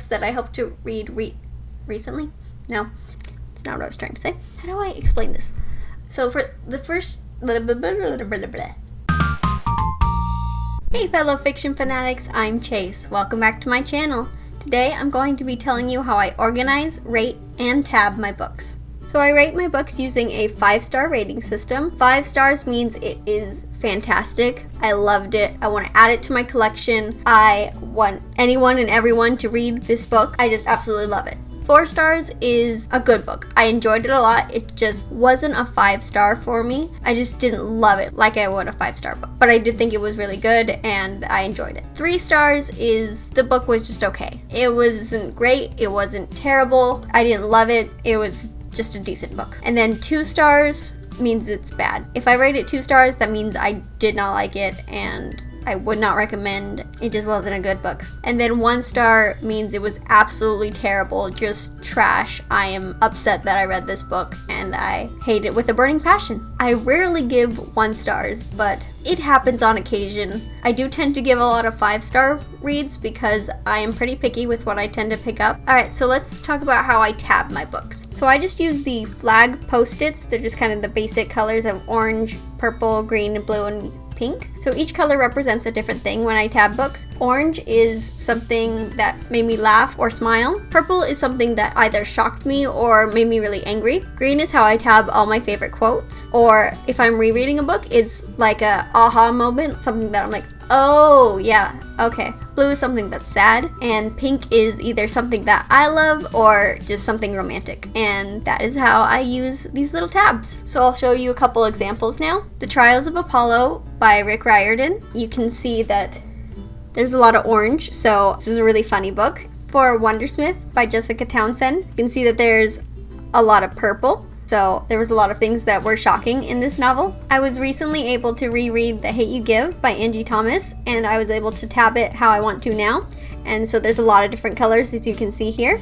that I hope to read recently. No, that's not what I was trying to say. How do I explain this? So for the first... Hey fellow fiction fanatics, I'm Chase. Welcome back to my channel. Today I'm going to be telling you how I organize, rate, and tab my books. So I rate my books using a 5-star rating system. 5 stars means it is fantastic. I loved it. I want to add it to my collection. I want anyone and everyone to read this book. I just absolutely love it. 4 stars is a good book. I enjoyed it a lot. It just wasn't a 5-star for me. I just didn't love it like I would a 5-star book. But I did think it was really good and I enjoyed it. 3 stars is the book was just okay. It wasn't great. It wasn't terrible. I didn't love it. It was just a decent book. And then 2 stars means it's bad. If I rate it 2 stars, that means I did not like it and I would not recommend. It just wasn't a good book. And then 1 star means it was absolutely terrible, just trash. I am upset that I read this book and I hate it with a burning passion. I rarely give 1 stars, but it happens on occasion. I do tend to give a lot of 5-star reads because I am pretty picky with what I tend to pick up. Alright, so let's talk about how I tab my books. So I just use the flag post-its. They're just kind of the basic colors of orange, purple, green, and blue, and pink. So each color represents a different thing when I tab books. Orange is something that made me laugh or smile. Purple is something that either shocked me or made me really angry. Green is how I tab all my favorite quotes. Or if I'm rereading a book, it's like a aha moment, something that I'm like, oh yeah, okay. Blue is something that's sad, and pink is either something that I love or just something romantic. And that is how I use these little tabs. So I'll show you a couple examples now. The Trials of Apollo by Rick Riordan. You can see that there's a lot of orange, so this is a really funny book. For Wondersmith by Jessica Townsend, you can see that there's a lot of purple. So there was a lot of things that were shocking in this novel. I was recently able to reread The Hate You Give by Angie Thomas, and I was able to tab it how I want to now. And so there's a lot of different colors as you can see here.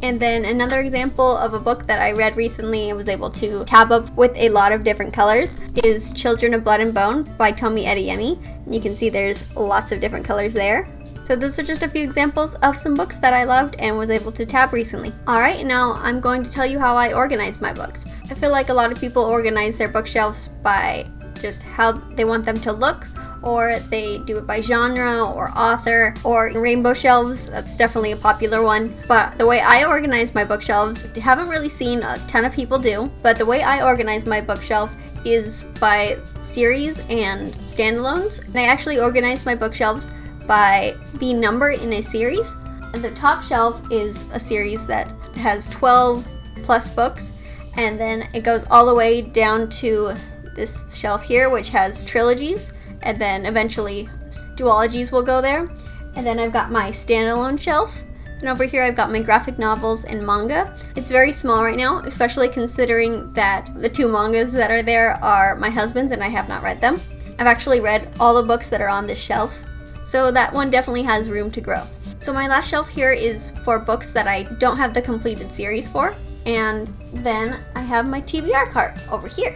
And then another example of a book that I read recently and was able to tab up with a lot of different colors is Children of Blood and Bone by Tomi Adeyemi. You can see there's lots of different colors there. So those are just a few examples of some books that I loved and was able to tab recently. Alright, now I'm going to tell you how I organize my books. I feel like a lot of people organize their bookshelves by just how they want them to look, or they do it by genre or author, or rainbow shelves. That's definitely a popular one. But the way I organize my bookshelves, I haven't really seen a ton of people do, but the way I organize my bookshelf is by series and standalones. And I actually organize my bookshelves by the number in a series. And the top shelf is a series that has 12 plus books, and then it goes all the way down to this shelf here, which has trilogies, and then eventually duologies will go there. And then I've got my standalone shelf, and over here I've got my graphic novels and manga. It's very small right now, especially considering that the 2 mangas that are there are my husband's and I have not read them. I've actually read all the books that are on this shelf, so that one definitely has room to grow. So my last shelf here is for books that I don't have the completed series for, and then I have my TBR cart over here.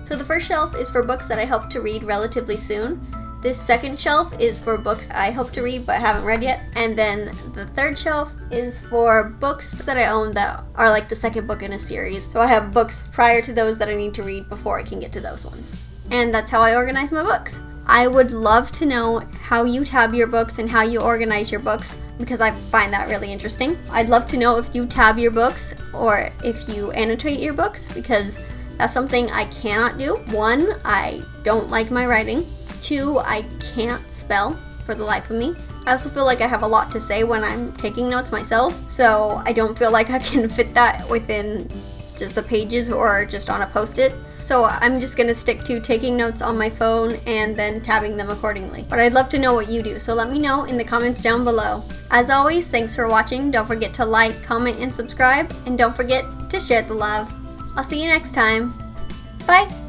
So the first shelf is for books that I hope to read relatively soon. This second shelf is for books I hope to read but haven't read yet. And then the third shelf is for books that I own that are like the second book in a series. So I have books prior to those that I need to read before I can get to those ones. And that's how I organize my books. I would love to know how you tab your books and how you organize your books, because I find that really interesting. I'd love to know if you tab your books or if you annotate your books, because that's something I cannot do. 1, I don't like my writing. 2, I can't spell for the life of me. I also feel like I have a lot to say when I'm taking notes myself, so I don't feel like I can fit that within just the pages or just on a post-it. So I'm just gonna stick to taking notes on my phone and then tabbing them accordingly. But I'd love to know what you do, so let me know in the comments down below. As always, thanks for watching. Don't forget to like, comment, and subscribe, and don't forget to share the love. I'll see you next time. Bye!